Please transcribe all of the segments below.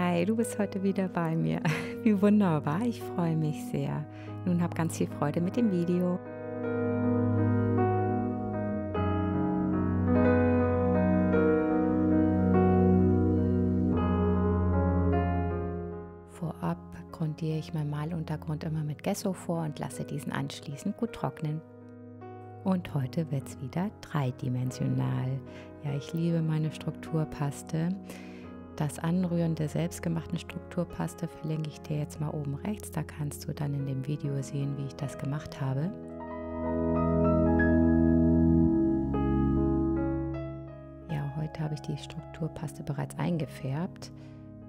Hi, du bist heute wieder bei mir. Wie wunderbar, ich freue mich sehr. Nun hab ganz viel Freude mit dem Video. Vorab grundiere ich meinen Maluntergrund immer mit Gesso vor und lasse diesen anschließend gut trocknen. Und heute wird es wieder dreidimensional. Ja, ich liebe meine Strukturpaste. Das Anrühren der selbstgemachten Strukturpaste verlinke ich dir jetzt mal oben rechts. Da kannst du dann in dem Video sehen, wie ich das gemacht habe. Ja, heute habe ich die Strukturpaste bereits eingefärbt,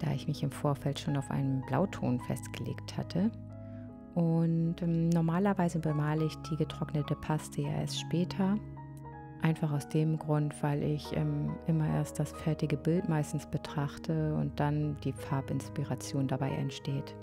da ich mich im Vorfeld schon auf einen Blauton festgelegt hatte. Und normalerweise bemale ich die getrocknete Paste ja erst später. Einfach aus dem Grund, weil ich immer erst das fertige Bild meistens betrachte und dann die Farbinspiration dabei entsteht.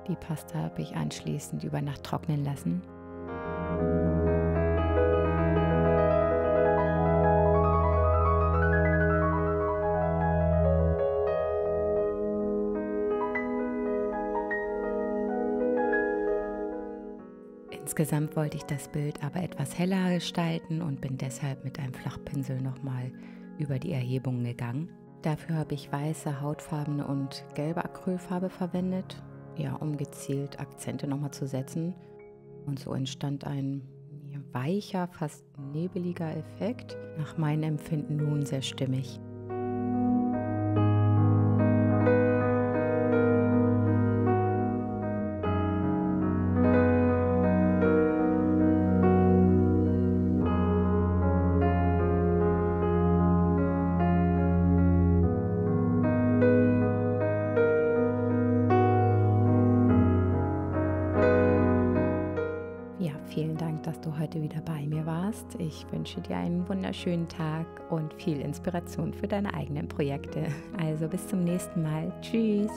Die Paste habe ich anschließend über Nacht trocknen lassen. Insgesamt wollte ich das Bild aber etwas heller gestalten und bin deshalb mit einem Flachpinsel nochmal über die Erhebungen gegangen. Dafür habe ich weiße, hautfarbene und gelbe Acrylfarbe verwendet, ja, um gezielt Akzente nochmal zu setzen. Und so entstand ein weicher, fast nebeliger Effekt. Nach meinem Empfinden nun sehr stimmig. Vielen Dank, dass du heute wieder bei mir warst. Ich wünsche dir einen wunderschönen Tag und viel Inspiration für deine eigenen Projekte. Also bis zum nächsten Mal. Tschüss.